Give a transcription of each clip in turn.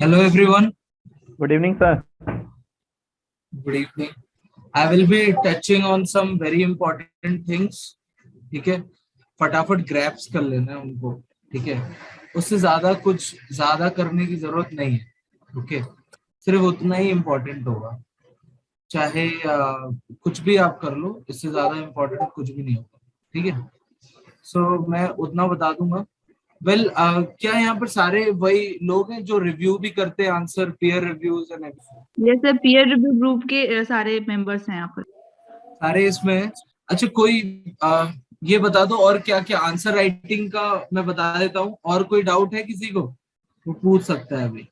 Hello everyone. Good evening, sir. Good evening. I will be touching on some very important things. ठीक है, फटाफट grasps कर लेना है उनको. ठीक है, उससे कुछ ज्यादा करने की जरूरत नहीं है. ओके, सिर्फ उतना ही इम्पोर्टेंट होगा. चाहे कुछ भी आप कर लो, इससे ज्यादा इम्पोर्टेंट कुछ भी नहीं होगा. ठीक है, सो मैं उतना बता दूंगा. वेल क्या यहाँ पर सारे वही लोग हैं जो रिव्यू भी करते हैं, answer peer reviews and yes sir, peer review group के सारे मेंबर्स हैं यहाँ पर. सारे इसमें हैं. अच्छा, कोई ये बता दो और क्या क्या आंसर राइटिंग का मैं बता देता हूँ. और कोई डाउट है किसी को, वो पूछ सकता है अभी.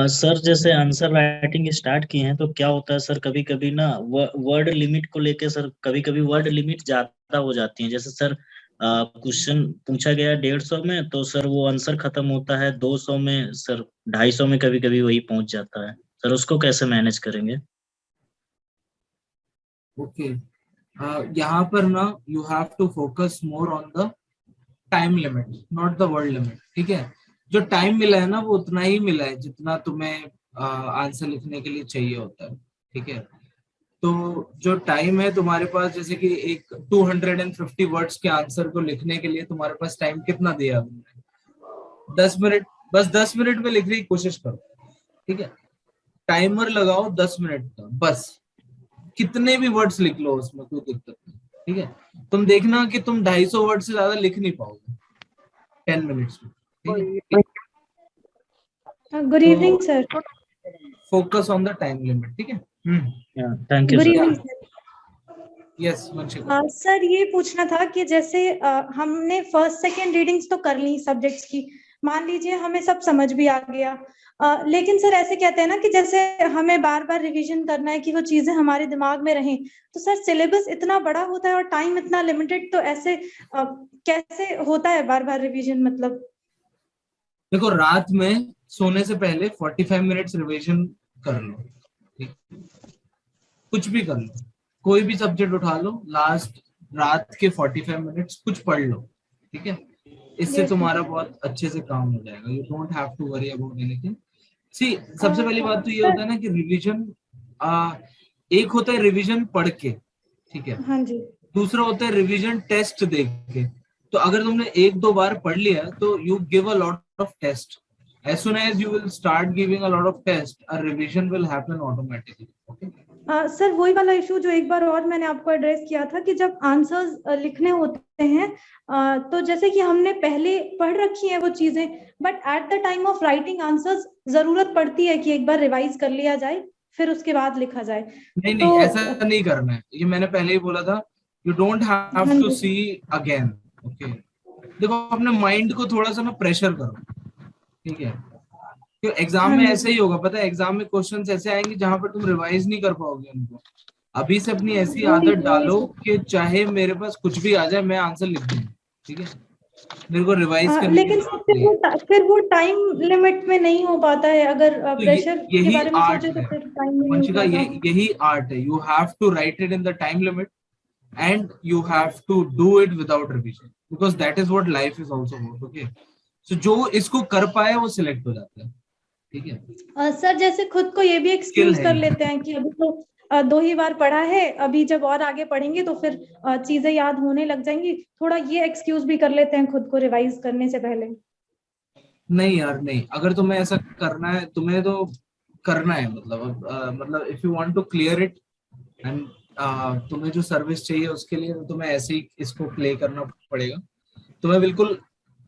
सर जैसे आंसर राइटिंग स्टार्ट किए हैं तो क्या होता है सर, कभी कभी ना वर्ड लिमिट को लेके सर कभी कभी वर्ड लिमिट ज्यादा हो जाती है. जैसे सर क्वेश्चन पूछा गया 150 में, तो सर वो आंसर खत्म होता है 200 में, सर 250 में कभी कभी वही पहुंच जाता है. सर उसको कैसे मैनेज करेंगे? ओके, यहाँ पर ना you have to focus more on the time limit, not the word limit. ठीक है, जो टाइम मिला है ना वो उतना ही मिला है जितना तुम्हें आंसर लिखने के लिए चाहिए होता है. ठीक है, तो जो टाइम है तुम्हारे पास, जैसे कि एक 250 वर्ड्स के आंसर को लिखने के लिए तुम्हारे पास टाइम कितना दिया तुमने? 10 मिनट. बस 10 मिनट में लिखने की कोशिश करो. ठीक है, टाइमर लगाओ 10 मिनट का. बस कितने भी वर्ड्स लिख लो, उसमें कोई दिक्कत नहीं. ठीक है, तुम देखना कि तुम 250 वर्ड से ज्यादा लिख नहीं पाओगे 10 मिनट्स में. Good evening sir. Focus on the time limit. ठीक है. Thank you good sir. Evening yes Vanshika. Sir, ये पूछना था कि जैसे हमने फर्स्ट सेकेंड रीडिंग्स तो कर ली सब्जेक्ट्स की, मान लीजिए हमें सब समझ भी आ गया, लेकिन सर ऐसे कहते हैं ना कि जैसे हमें बार बार रिवीजन करना है कि वो चीजें हमारे दिमाग में रहें. तो सर सिलेबस इतना बड़ा होता है और टाइम इतना लिमिटेड, तो ऐसे कैसे होता है बार बार रिवीजन? मतलब देखो, रात में सोने से पहले 45 मिनट्स रिवीजन कर लो. ठीक, कुछ भी कर लो, कोई भी सब्जेक्ट उठा लो, लास्ट रात के 45 मिनट्स कुछ पढ़ लो. ठीक है, इससे तुम्हारा बहुत अच्छे से काम हो जाएगा. You don't have to worry about anything. See, सबसे पहली बात तो ये होता है ना कि रिवीजन, एक होता है रिवीजन पढ़ के. ठीक है. हाँ जी. दूसरा होता है रिवीजन टेस्ट देख के. तो अगर तुमने एक दो बार पढ़ लिया तो you give a lot of test. as soon as you will start giving a lot of test, a revision will happen automatically. Okay. Sir वही वाला इशू जो एक बार और मैंने आपको एड्रेस किया था कि जब आंसर्स लिखने होते हैं, तो जैसे कि हमने पहले पढ़ रखी है वो चीजें, but at the time of writing answers जरूरत पड़ती है कि एक बार रिवाइज कर लिया जाए, फिर उसके बाद लिखा जाए. नहीं तो ऐसा नहीं करना है. ये मैंने पहले ही बोला था. You don't have to see again. Okay, देखो अपने माइंड को थोड़ा सा ना प्रेशर करो. ठीक है, क्यों एग्जाम में ऐसे ही होगा. पता है, एग्जाम में क्वेश्चंस ऐसे आएंगे जहां पर तुम रिवाइज नहीं कर पाओगे उनको. अभी से अपनी ऐसी आदत डालो कि चाहे मेरे पास कुछ भी आ जाए, मैं आंसर लिख दूंगा. ठीक है, मेरे को रिवाइज करने लेकिन फिर वो टाइम लिमिट में नहीं हो पाता है. अगर प्रेशर के बारे में सोचे तो फिर टाइम नहीं वंशिका, हो पाता. यही आर्ट है. You have to write it in the time limit and you have to do it without revision, because that is what life is also about. Okay, so जो इसको कर पाए वो सिलेक्ट हो जाता है. ठीक है सर, जैसे खुद को ये भी एक्सक्यूज कर लेते हैं कि अभी तो 2 ही बार पढ़ा है, अभी जब और आगे पढ़ेंगे तो फिर चीजें याद होने लग जाएंगी. थोड़ा ये एक्सक्यूज भी कर लेते हैं खुद को रिवाइज करने से पहले. नहीं यार, नहीं. अगर तुम्हें ऐसा करना है, तुम्हें तो करना है. मतलब if you want to clear it and तुम्हें जो सर्विस चाहिए उसके लिए, तो तुम्हें ऐसे ही इसको प्ले करना पड़ेगा. तुम्हें बिल्कुल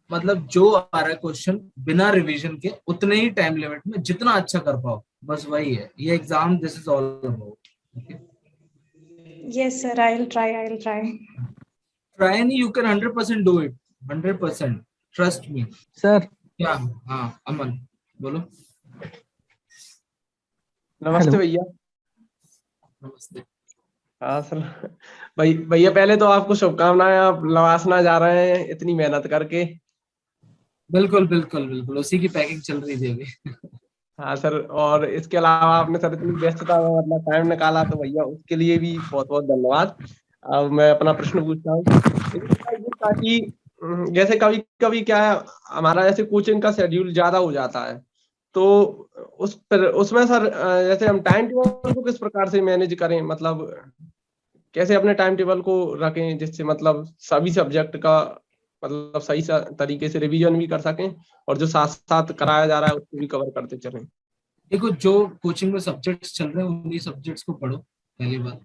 मतलब जो आ रहा है क्वेश्चन बिना रिवीजन के, उतने ही टाइम लिमिट में जितना अच्छा कर पाओ, बस वही है ये exam. This is all about. Yes sir, I will try. Try नहीं, you can 100% do it. 100%, trust me. Sir. क्या? हाँ अमन बोलो. नमस्ते भैया. नमस्ते. हाँ सर. भैया पहले तो आपको शुभकामनाएं. आप लवासना जा रहे हैं इतनी मेहनत करके. बिल्कुल बिल्कुल बिल्कुल, उसी की पैकिंग चल रही थी अभी. हाँ सर, और इसके अलावा आपने सर इतनी व्यस्तता में मतलब टाइम निकाला, तो भैया उसके लिए भी बहुत बहुत धन्यवाद. अब मैं अपना प्रश्न पूछता हूँ. ताकि जैसे कभी कभी क्या है, हमारा जैसे कोचिंग का शेड्यूल ज्यादा हो जाता है, तो उसमें सर जैसे हम टाइम टेबल को किस प्रकार से मैनेज करें, मतलब कैसे अपने टाइम टेबल को रखें जिससे मतलब सभी सब्जेक्ट का मतलब सही तरीके से रिवीजन भी कर सकें और जो साथ साथ कराया जा रहा है उसको भी कवर करते चलें। देखो, जो कोचिंग में सब्जेक्ट्स चल रहे हैं उन्हीं सब्जेक्ट्स को पढ़ो, पहली बात।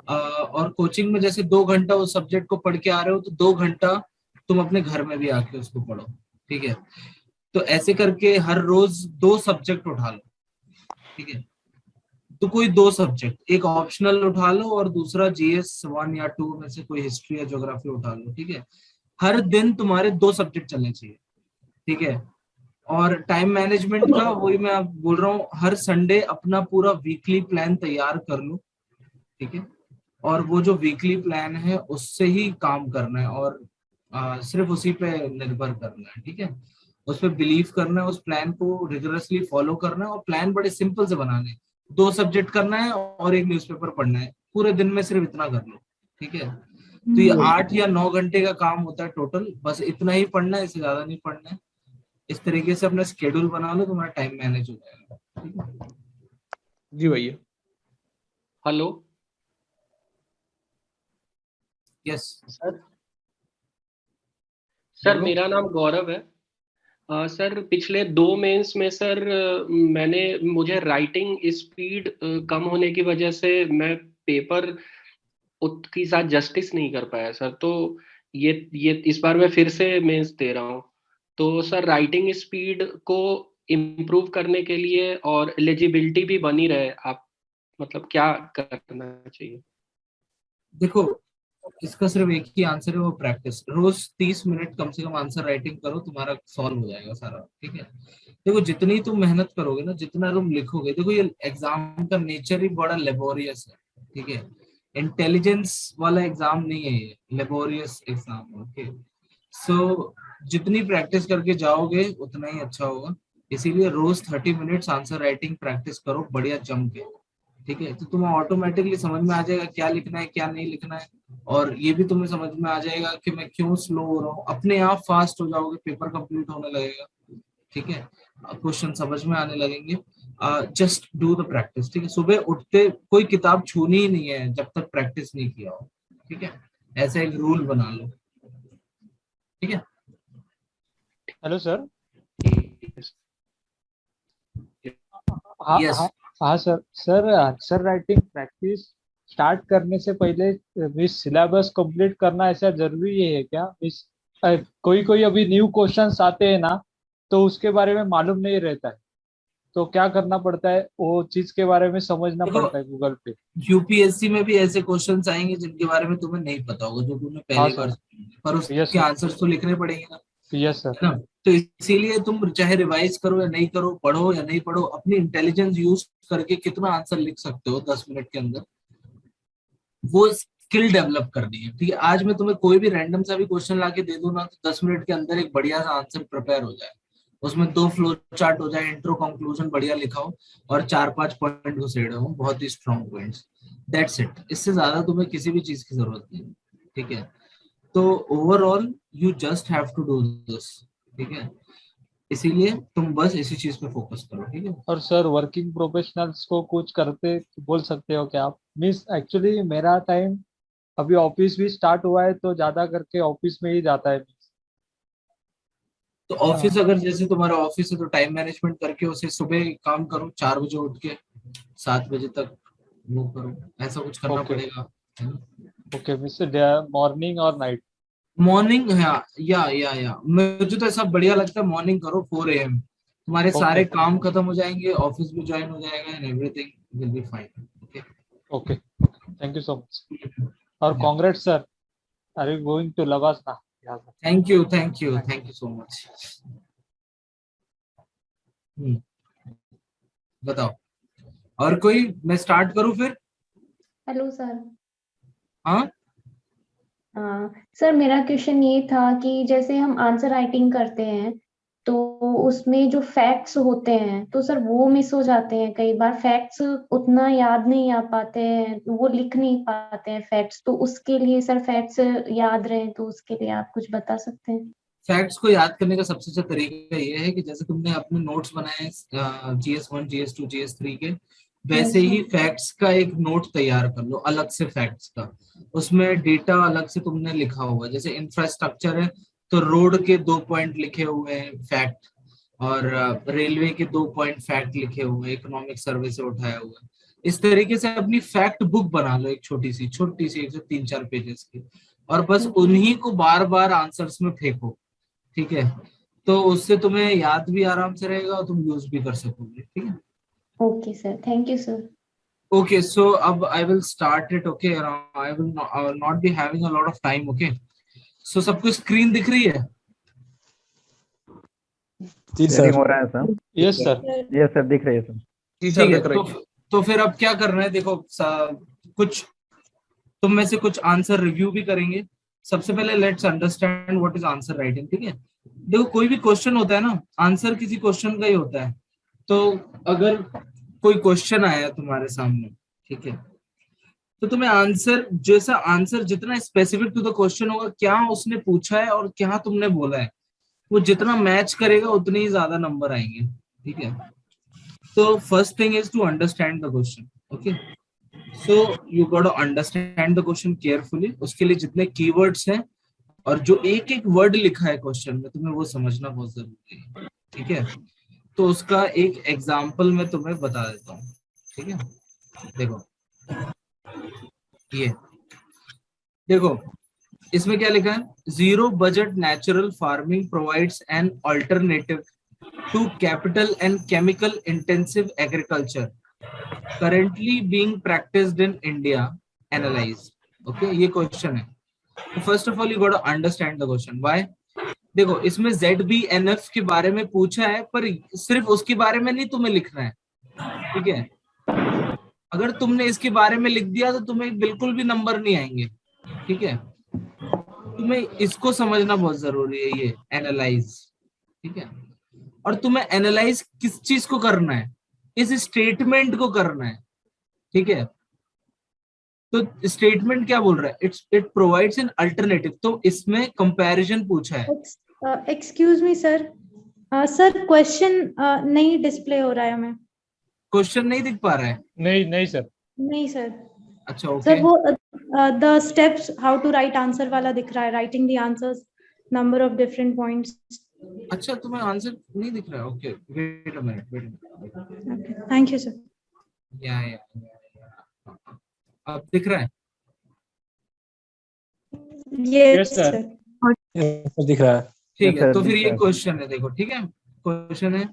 और कोचिंग में जैसे 2 घंटा उस सब्जेक्ट को पढ़ के आ रहे हो, तो 2 घंटा तुम अपने घर में भी आके उसको पढ़ो, ठीक है। तो ऐसे करके हर रोज 2 सब्जेक्ट उठा लो, ठीक है। तो कोई 2 सब्जेक्ट, एक ऑप्शनल उठा लो और दूसरा GS 1 या 2 में से कोई हिस्ट्री या ज्योग्राफी उठा लो, ठीक है। हर दिन तुम्हारे 2 सब्जेक्ट चलने चाहिए, ठीक है। और टाइम मैनेजमेंट का वही मैं आप बोल रहा हूँ, हर संडे अपना पूरा वीकली प्लान तैयार कर लो, ठीक है। और वो जो वीकली प्लान है उससे ही काम करना है, और सिर्फ उसी पे निर्भर करना है, ठीक है। उस पर बिलीव करना है, उस प्लान को रिगरसली फॉलो करना है, और प्लान बड़े सिंपल से बनाने हैं। 2 सब्जेक्ट करना है और एक न्यूज़पेपर पढ़ना है, पूरे दिन में सिर्फ इतना कर लो, ठीक है। तो ये 8 या 9 घंटे का काम होता है टोटल, बस इतना ही पढ़ना है, इससे ज्यादा नहीं पढ़ना है। इस तरीके से अपना स्केड्यूल बना लो, तुम्हारा टाइम मैनेज हो जाएगा, ठीक है? जी भैया। Hello yes sir. सर बोलो। मेरा नाम गौरव है। सर पिछले 2 मेंस में सर मुझे राइटिंग स्पीड कम होने की वजह से मैं पेपर उसके साथ जस्टिस नहीं कर पाया सर। तो ये इस बार मैं फिर से मेंस दे रहा हूँ। तो सर राइटिंग स्पीड को इम्प्रूव करने के लिए और एलिजिबिलिटी भी बनी रहे, आप मतलब क्या करना चाहिए? देखो, इसका सिर्फ एक ही आंसर है, वो प्रैक्टिस। रोज 30 मिनट कम से कम आंसर राइटिंग करो, तुम्हारा सॉल्व हो जाएगा सारा, ठीक है। देखो, जितनी तुम मेहनत करोगे ना, जितना तुम लिखोगे, देखो ये एग्जाम का नेचर ही बड़ा लेबोरियस है, ठीक है। इंटेलिजेंस वाला एग्जाम नहीं है ये, लेबोरियस एग्जाम, ओके। सो जितनी प्रैक्टिस करके जाओगे उतना ही अच्छा होगा। इसीलिए रोज 30 मिनट्स आंसर राइटिंग प्रैक्टिस करो, बढ़िया जम के, ठीक है। तो तुम्हें ऑटोमेटिकली समझ में आ जाएगा क्या लिखना है क्या नहीं लिखना है, और ये भी तुम्हें समझ में आ जाएगा कि मैं क्यों स्लो हो रहा हूँ। अपने आप फास्ट हो जाओगे, पेपर कंप्लीट होने लगेगा, ठीक है। क्वेश्चन समझ में आने लगेंगे। जस्ट डू द प्रैक्टिस, ठीक है। सुबह उठते कोई किताब छूनी ही नहीं है जब तक प्रैक्टिस नहीं किया हो, ठीक है। ऐसा एक रूल बना लो, ठीक है। Hello sir. हाँ यस हाँ हाँ sir. Sir answer writing practice start करने से पहले मिस सिलेबस कंप्लीट करना ऐसा जरूरी है क्या मिस? कोई कोई अभी न्यू क्वेश्चंस आते हैं ना, तो उसके बारे में मालूम नहीं रहता है, तो क्या करना पड़ता है? वो चीज के बारे में समझना देखो, पड़ता है गूगल पे। यूपीएससी में भी ऐसे क्वेश्चंस आएंगे जिनके बारे में तुम्हें नहीं पता होगा, जो तुमने हाँ पहली बार सर। सुने, पर यस उसके सर। आंसर्स तो लिखने पड़ेंगे ना, यस सर। है ना। तो इसीलिए तुम चाहे रिवाइज करो या नहीं करो, पढ़ो या नहीं पढ़ो, अपनी इंटेलिजेंस यूज करके कितना आंसर लिख सकते हो 10 मिनट के अंदर, वो स्किल डेवलप करनी है, ठीक है। आज मैं तुम्हें कोई भी रैंडम सा भी क्वेश्चन लाके दे दूं ना, तो 10 मिनट के अंदर एक बढ़िया सा आंसर प्रिपेयर हो जाए। उसमें 2 फ्लो चार्ट हो जाए, इंट्रो कंक्लूजन बढ़िया लिखा हो, और 4-5 पॉइंट घुसेड़े हो, बहुत ही स्ट्रॉन्ग पॉइंट्स। That's it. इससे ज्यादा तुम्हें किसी भी चीज की जरूरत नहीं, ठीक है। तो overall you just have to do this, ठीक है। इसीलिए तुम बस इसी चीज पे फोकस करो, ठीक है। और सर वर्किंग प्रोफेशनल्स को कुछ करते बोल सकते हो क्या आप? मिस एक्चुअली मेरा टाइम अभी ऑफिस भी स्टार्ट हुआ है, तो ज्यादा करके ऑफिस में ही जाता है मिस। तो ऑफिस, अगर जैसे तुम्हारा ऑफिस है तो टाइम मैनेजमेंट करके उसे सुबह काम करो, 4 बजे उठ के 7 बजे तक वो करो, ऐसा कुछ करना ओके। पड़ेगा, है ना। ओके मिस, मॉर्निंग और नाइट? मॉर्निंग, या मुझे तो ऐसा बढ़िया लगता है, मॉर्निंग करो 4 AM, तुम्हारे ओके। सारे काम खत्म हो जाएंगे, ऑफिस भी ज्वाइन हो जाएगा, and everything will be fine, okay. Okay, thank you so much. और congrats sir, are you going to लवासना? Thank you so much. बताओ, और कोई, मैं स्टार्ट करूं फिर? Hello sir. हाँ, सर मेरा क्वेश्चन ये था कि जैसे हम आंसर राइटिंग करते हैं तो उसमें जो फैक्ट्स होते हैं तो सर वो मिस हो जाते हैं, कई बार फैक्ट्स उतना याद नहीं आ पाते हैं, वो लिख नहीं पाते हैं फैक्ट्स, तो उसके लिए सर फैक्ट्स याद रहे तो उसके लिए आप कुछ बता सकते हैं? फैक्ट्स को याद करने का सबसे अच्छा तरीका ये है कि जैसे तुमने अपने नोट्स बनाए GS1 GS2 GS3 के, वैसे ही फैक्ट्स का एक नोट तैयार कर लो अलग से फैक्ट्स का। उसमें डेटा अलग से तुमने लिखा हुआ है, जैसे इंफ्रास्ट्रक्चर है तो रोड के 2 पॉइंट लिखे हुए हैं फैक्ट, और रेलवे के 2 पॉइंट फैक्ट लिखे हुए हैं, इकोनॉमिक सर्वे से उठाया हुआ है। इस तरीके से अपनी फैक्ट बुक बना लो, एक छोटी सी 103-4 पेजेस की, और बस उन्हीं को बार बार आंसर्स में फेंको, ठीक है? तो उससे तुम्हें याद भी आराम से रहेगा और तुम यूज भी कर सकोगे, ठीक है? Okay sir, thank you sir. Okay, so I will start it. Okay, I will not be having a lot of time. Okay, so सबको स्क्रीन दिख रही है? जी सर। हो रहा है sir. Yes sir. Yes sir, दिख रही है सर। जी सर, ठीक है, दिख रही है। तो फिर अब क्या करना है, देखो कुछ तुम में से कुछ आंसर रिव्यू भी करेंगे। सबसे पहले let's understand what is answer writing, ठीक है? देखो कोई भी क्वेश्चन होता है ना, आंसर किसी क्वेश्चन का ही होता है। तो अगर कोई क्वेश्चन आया तुम्हारे सामने, ठीक है, तो तुम्हें आंसर जैसा आंसर जितना स्पेसिफिक टू द क्वेश्चन होगा, क्या उसने पूछा है और क्या तुमने बोला है, वो जितना मैच करेगा उतने ही ज्यादा नंबर आएंगे, ठीक है? तो first thing is to understand the question. Okay, so you got to understand the question carefully. उसके लिए जितने कीवर्ड्स हैं और जो एक एक वर्ड लिखा है क्वेश्चन में, तुम्हें वो समझना बहुत जरूरी है, ठीक है? तो उसका एक एग्जाम्पल मैं तुम्हें बता देता हूँ, ठीक है? देखो ये देखो, इसमें क्या लिखा है? Zero budget natural farming provides an alternative to capital and chemical intensive agriculture currently being practiced in India. Analyze. Okay, ये क्वेश्चन है। तो first of all you got to understand the question. Why? देखो इसमें ZBNF के बारे में पूछा है, पर सिर्फ उसके बारे में नहीं तुम्हें लिखना है, ठीक है? अगर तुमने इसके बारे में लिख दिया तो तुम्हें बिल्कुल भी नंबर नहीं आएंगे, ठीक है? तुम्हें इसको समझना बहुत जरूरी है, ये एनालाइज, ठीक है? और तुम्हें एनालाइज किस चीज को करना है? इस स्टेटमेंट को करना है, ठीक है? तो स्टेटमेंट क्या बोल रहा है? It provides an alternative. तो इसमें कंपैरिजन पूछा है। Excuse me sir, sir question नहीं डिस्प्ले हो रहा है हमें। क्वेश्चन नहीं दिख पा रहा है? नहीं सर। नहीं सर। अच्छा, ओके। सर वो the steps how to write answer वाला दिख रहा है, writing the answers, number of different points. अच्छा, तुम्हें आंसर नहीं दिख रहा है? Okay, wait a minute. Thank you sir. या अब दिख रहा है? Yes sir. दिख रहा है। ठीक है, तो फिर ये क्वेश्चन है, देखो, ठीक है? क्वेश्चन है।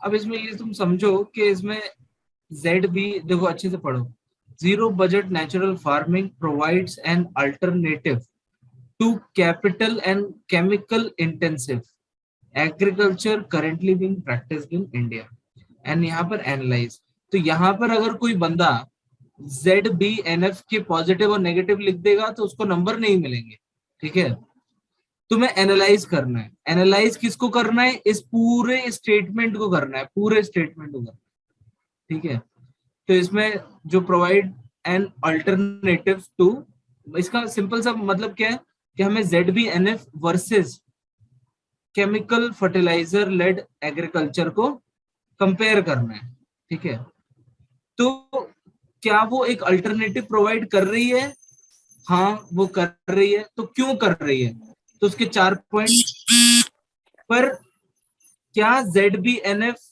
अब इसमें ये तुम समझो कि इसमें ZB, देखो अच्छे से पढ़ो। Zero budget natural farming provides an alternative to capital and chemical intensive agriculture currently being practised in India. And यहाँ पर एनालाइज, तो यहाँ पर अगर कोई बंदा ZBNF के पॉजिटिव और नेगेटिव लिख देगा तो उसको नंबर नहीं मिलेंगे, ठीक है? तुम्हें एनालाइज करना है। एनालाइज किसको करना है? इस पूरे स्टेटमेंट को करना है, पूरे स्टेटमेंट को करना है, ठीक है? तो इसमें जो प्रोवाइड एन अल्टरनेटिव टू, इसका सिंपल सा मतलब क्या है कि हमें ZBNF versus chemical fertilizer led agriculture को कंपेयर करना है, ठीक है? तो क्या वो एक अल्टरनेटिव प्रोवाइड कर रही है? हाँ, वो कर रही है। तो क्यों कर रही है? तो उसके 4 पॉइंट। पर क्या ZBNF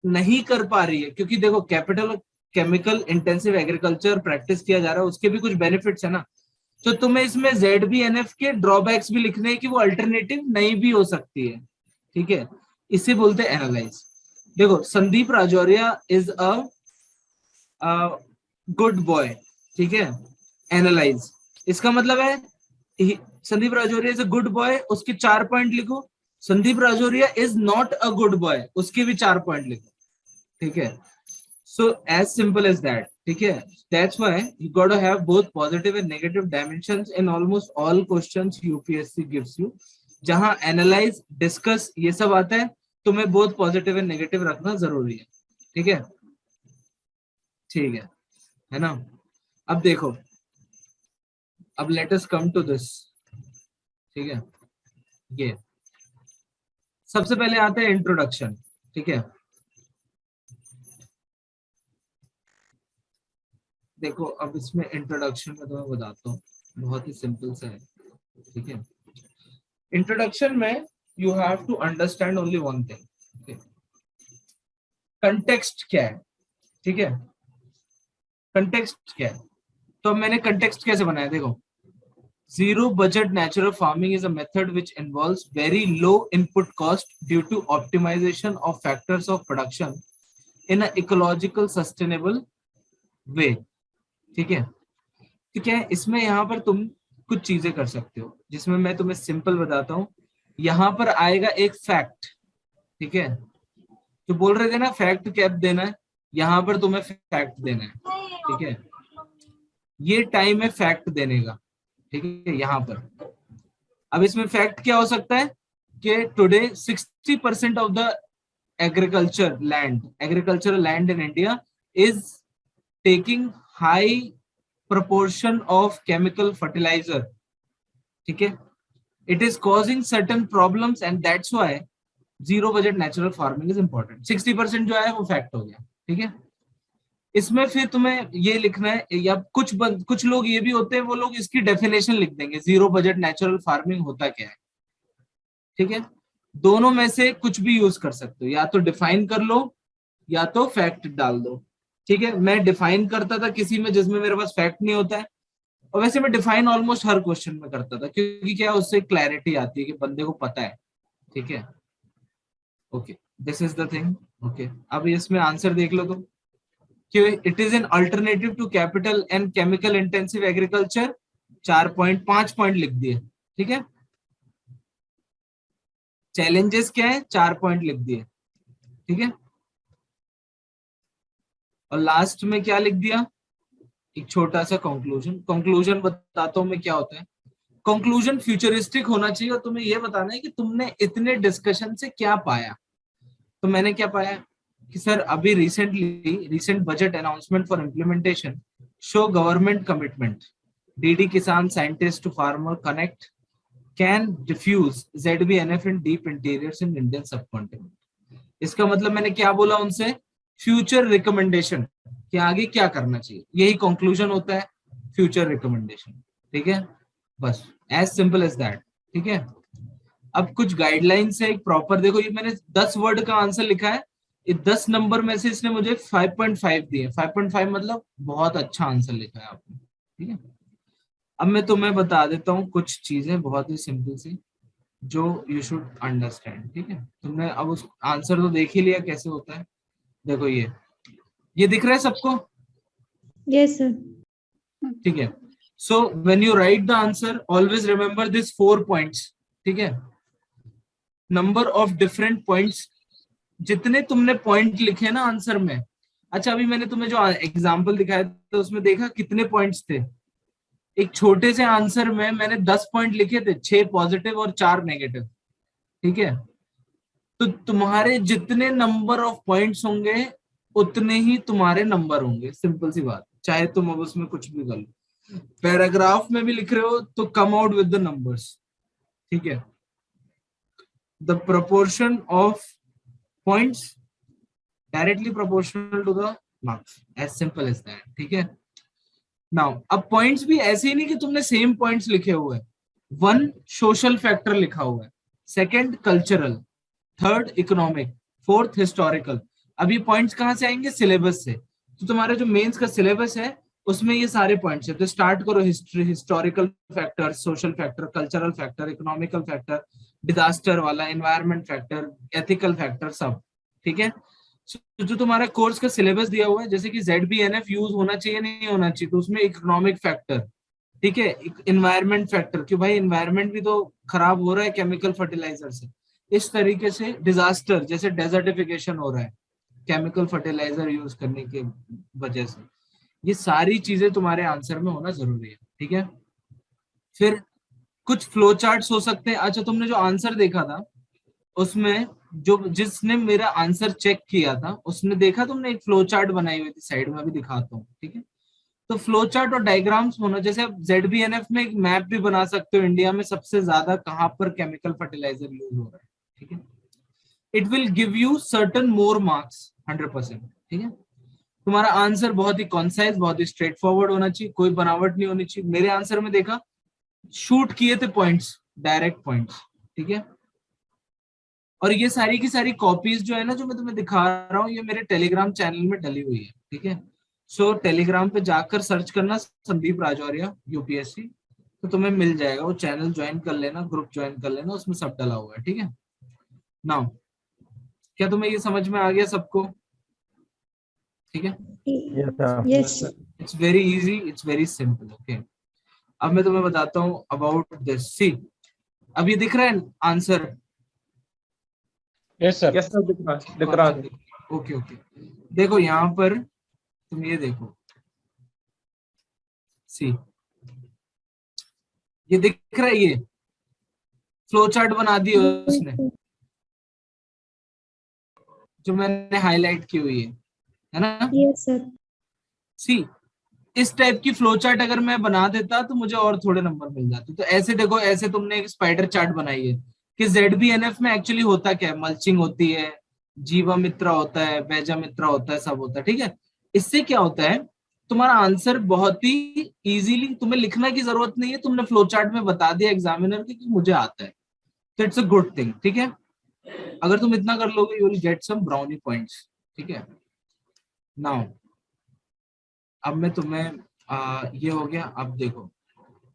नहीं कर पा रही है? क्योंकि देखो capital chemical intensive agriculture practice किया जा रहा है, उसके भी कुछ बेनिफिट्स है ना। तो तुम्हें इसमें ZBNF के ड्रॉबैक्स भी लिखने हैं कि वो अल्टरनेटिव नहीं भी हो सकती है, ठीक है? इसे बोलते हैं एनालाइज। देखो Sandeep Rajauria is a good boy, ठीक है? एनालाइज, इसका मतलब है Sandeep Rajauria is a good boy, उसके 4 पॉइंट लिखो। Sandeep Rajauria is not a good boy, उसके भी 4 पॉइंट लिखो, ठीक है? So as simple as that, ठीक है? That's why you got to have both positive and negative dimensions in almost all questions UPSC gives you. जहां एनालाइज, डिस्कस ये सब आता है, तुम्हें बोथ पॉजिटिव एंड नेगेटिव रखना जरूरी है। ठीक है, ठीक है ना। अब देखो, अब let us come to this. ठीक है, ये सबसे पहले आता है इंट्रोडक्शन। ठीक है, देखो अब इसमें इंट्रोडक्शन में तुम्हें बताता हूँ, बहुत ही सिंपल सा है। ठीक है, इंट्रोडक्शन में you have to understand only one thing, context क्या है। ठीक है, कंटेक्स्ट क्या है, तो मैंने कंटेक्स्ट कैसे बनाया, देखो, zero budget natural farming is a method which involves very low input cost due to optimization of factors of production in an ecological sustainable way। ठीक है, तो क्या है इसमें, यहाँ पर तुम कुछ चीजें कर सकते हो, जिसमें मैं तुम्हें सिंपल बताता हूँ। यहाँ पर आएगा एक फैक्ट। ठीक है, जो बोल रहे थे ना फैक्ट कैप देना है, यहाँ पर तुम्हें फैक्ट देना है। ठीक है, ये टाइम है फैक्ट देने का। ठीक है, यहाँ पर अब इसमें फैक्ट क्या हो सकता है कि today 60% of the agricultural land in India is taking high proportion of chemical fertilizer। ठीक है, it is causing certain problems and that's why zero budget natural farming is important। 60% जो है वो फैक्ट हो गया। ठीक है, इसमें फिर तुम्हें ये लिखना है, या कुछ लोग ये भी होते हैं, वो लोग इसकी डेफिनेशन लिख देंगे, जीरो बजट नेचुरल फार्मिंग होता क्या है। ठीक है, दोनों में से कुछ भी यूज कर सकते हो, या तो डिफाइन कर लो या तो फैक्ट डाल दो। ठीक है, मैं डिफाइन करता था किसी में जिसमें मेरे पास फैक्ट नहीं होता है, और वैसे मैं डिफाइन ऑलमोस्ट हर क्वेश्चन में करता था, क्योंकि क्या उससे क्लैरिटी आती है कि बंदे को पता है। ठीक है, okay, this is the thing. Okay, अब इसमें आंसर देख लो तुम, कि it is an alternative to capital and chemical intensive agriculture. 4.5 point लिख दिए। ठीक है, चैलेंजेस क्या है, 4 पॉइंट लिख दिए। ठीक है, और लास्ट में क्या लिख दिया, एक छोटा सा कंक्लूजन बताता हूं मैं क्या होता है। कंक्लूजन फ्यूचरिस्टिक होना चाहिए, और तुम्हें यह बताना है कि तुमने इतने डिस्कशन से क्या पाया। तो मैंने क्या पाया कि सर अभी recent budget announcement for implementation show government commitment, DD Kisan scientist to farmer connect can diffuse ZBNF in deep interiors in Indian subcontinent. इसका मतलब मैंने क्या बोला उनसे, फ्यूचर रिकमेंडेशन कि आगे क्या करना चाहिए, यही कंक्लूजन होता है फ्यूचर रिकमेंडेशन। ठीक है, बस एज सिंपल एज दैट। ठीक है, अब कुछ गाइडलाइंस है एक प्रॉपर, देखो ये मैंने 10 वर्ड का आंसर लिखा है, 10 नंबर में से इसने मुझे 5.5 दिए। 5.5 मतलब बहुत अच्छा आंसर लिखा है आपने। ठीक है, अब मैं तुम्हें बता देता हूँ कुछ चीजें बहुत ही सिंपल सी जो यू शुड अंडरस्टैंड। ठीक है, तुमने अब उस आंसर तो देख ही लिया कैसे होता है। देखो ये दिख रहा है सबको? Yes sir. ठीक है, so when you right the answer always remember this 4 points. ठीक है, नंबर ऑफ डिफरेंट पॉइंट्स, जितने तुमने पॉइंट लिखे ना आंसर में। अच्छा, अभी मैंने तुम्हें जो एग्जांपल दिखाया तो उसमें देखा कितने पॉइंट्स थे। एक छोटे से आंसर में मैंने 10 पॉइंट लिखे थे, 6 पॉजिटिव और 4 नेगेटिव। ठीक है, तो तुम्हारे जितने नंबर ऑफ पॉइंट्स होंगे उतने ही तुम्हारे नंबर होंगे। सिंपल सी बात, चाहे तुम अब उसमें कुछ भी कर लो, पैराग्राफ में भी लिख रहे हो तो come out with the numbers. ठीक है, the proportion of points directly proportional to the marks, as simple as that. ठीक है, नाउ अब पॉइंट्स भी ऐसे ही नहीं कि तुमने सेम पॉइंट्स लिखे हुए हैं। 1 सोशल फैक्टर लिखा हुआ है, 2 कल्चरल, 3 इकोनॉमिक, 4 हिस्टोरिकल। अभी पॉइंट्स कहाँ से आएंगे, सिलेबस से। तो तुम्हारे जो मेंस का सिलेबस है उसमें ये सारे पॉइंट्स है। तो स्टार्ट करो, history, historical factor, social factor, cultural factor, economical factor, disaster वाला, एनवायरमेंट फैक्टर, एथिकल फैक्टर, सब। ठीक है, जो तुम्हारा कोर्स का सिलेबस दिया हुआ है, जैसे कि ZBNF यूज होना चाहिए नहीं होना चाहिए, तो उसमें इकोनॉमिक फैक्टर, ठीक है, एनवायरमेंट फैक्टर, कि भाई एनवायरमेंट भी तो खराब हो रहा है केमिकल फर्टिलाइजर से। इस तरीके से डिजास्टर, जैसे डेजर्टिफिकेशन हो रहा है केमिकल फर्टिलाइजर यूज करने के वजह से, ये सारी चीजें तुम्हारे आंसर में होना जरूरी है। ठीक है, फिर कुछ फ्लो चार्ट्स हो सकते हैं। अच्छा, तुमने जो आंसर देखा था उसमें जो जिसने मेरा आंसर चेक किया था उसने देखा, तुमने एक फ्लो चार्ट बनाई हुई थी साइड में, अभी दिखाता हूँ, ठीक है। तो फ्लो चार्ट और डायग्राम्स होना, जैसे आप ZBNF में एक मैप भी बना सकते हो, इंडिया में सबसे ज्यादा कहाँ पर केमिकल फर्टिलाइजर यूज हो रहा है, ठीक है। It will give you certain more marks 100%, ठीक है। तुम्हारा आंसर बहुत ही कॉन्साइज, बहुत ही स्ट्रेट फॉरवर्ड होना चाहिए, कोई बनावट नहीं होनी चाहिए। मेरे आंसर में देखा, शूट किए थे पॉइंट्स, डायरेक्ट पॉइंट्स, ठीक है। और ये सारी की सारी कॉपीज जो है ना, जो मैं तुम्हें दिखा रहा हूँ, ये मेरे टेलीग्राम चैनल में डली हुई है, ठीक है। सो टेलीग्राम पे जाकर सर्च करना संदीप राजौरिया UPSC, तो तुम्हें मिल जाएगा। वो चैनल ज्वाइन कर लेना, ग्रुप ज्वाइन कर लेना, उसमें सब डला हुआ है, ठीक है। नाउ क्या तुम्हें ये समझ में आ गया सबको? ठीक है, yes it's very easy, it's very simple, okay. अब मैं तुम्हें बताता हूँ अबाउट दिस। सी, अब ये दिख रहा है answer? Yes sir. Yes sir, दिख रहा है। ओके ओके, देखो यहाँ पर तुम ये देखो, सी ये दिख रहा है, ये फ्लो चार्ट बना दी उसने जो मैंने हाईलाइट की हुई है ना। Yes sir. सी, इस टाइप की फ्लो चार्ट अगर मैं बना देता तो मुझे और थोड़े नंबर मिल जाते। तो ऐसे देखो, ऐसे तुमने एक स्पाइडर चार्ट बनाई है कि ZBNF में एक्चुअली होता क्या है, मल्चिंग होती है, जीवामित्रा होता है, बैजामित्रा होता है, सब होता है, ठीक है। इससे क्या होता है, तुम्हारा आंसर बहुत ही इजीली, तुम्हें लिखने की जरूरत नहीं है, तुमने फ्लो चार्ट में बता दिया एग्जामिनर के कि मुझे आता है, तो इट्स अ गुड थिंग, ठीक है। अगर तुम इतना कर लोगे, you will get some brownie points, ठीक है। नाउ अब मैं तुम्हें ये हो गया। अब देखो,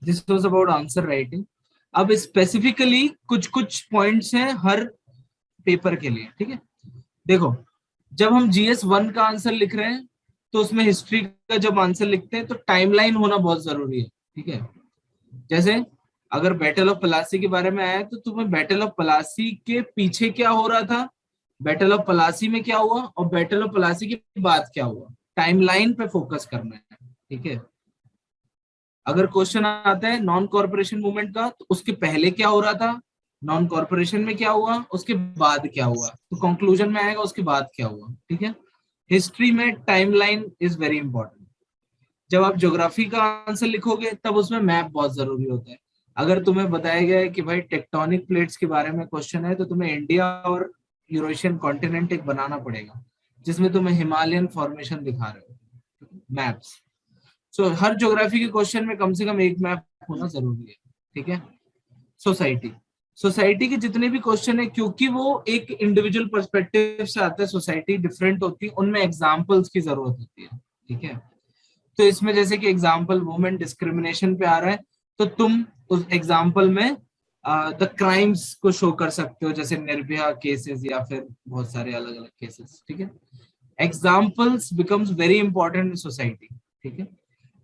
this was about answer writing. अब स्पेसिफिकली कुछ कुछ पॉइंट्स हैं हर पेपर के लिए, ठीक है। देखो, जब हम GS1 का आंसर लिख रहे हैं तो उसमें हिस्ट्री का जब आंसर लिखते हैं तो टाइमलाइन होना बहुत जरूरी है, ठीक है। जैसे अगर बैटल ऑफ पलासी के बारे में आया तो तुम्हें बैटल ऑफ पलासी के पीछे क्या हो रहा था, बैटल ऑफ पलासी में क्या हुआ, और बैटल ऑफ पलासी के बाद क्या हुआ, टाइमलाइन पे फोकस करना है, ठीक है। अगर क्वेश्चन आता है नॉन कॉर्पोरेशन मूवमेंट का, तो उसके पहले क्या हो रहा था, नॉन कॉर्पोरेशन में क्या हुआ, उसके बाद क्या हुआ, तो कंक्लूजन में आएगा उसके बाद क्या हुआ, ठीक है। हिस्ट्री में टाइमलाइन इज वेरी इंपॉर्टेंट। जब आप ज्योग्राफी का आंसर लिखोगे तब उसमें मैप बहुत जरूरी होता है। अगर तुम्हें बताया गया है कि भाई टेक्टोनिक प्लेट्स के बारे में क्वेश्चन है, तो तुम्हें इंडिया और यूरेशियन कॉन्टिनेंट एक बनाना पड़ेगा जिसमें तुम्हें हिमालयन फॉर्मेशन दिखा रहे हो, मैप्स। सो हर ज्योग्राफी के क्वेश्चन में कम से कम एक मैप होना जरूरी है, ठीक है। सोसाइटी के जितने भी क्वेश्चन है, क्योंकि वो एक इंडिविजुअल पर्सपेक्टिव से आता है, सोसाइटी डिफरेंट होती है, उनमें एग्जांपल्स की जरूरत होती है, ठीक है। तो इसमें जैसे कि एग्जांपल वुमेन डिस्क्रिमिनेशन पे आ रहा है, तो तुम उस एग्जांपल में द क्राइम्स को शो कर सकते हो, जैसे निर्भया केसेस या फिर बहुत सारे अलग अलग केसेस, ठीक है। Examples becomes very important in society, ठीक है।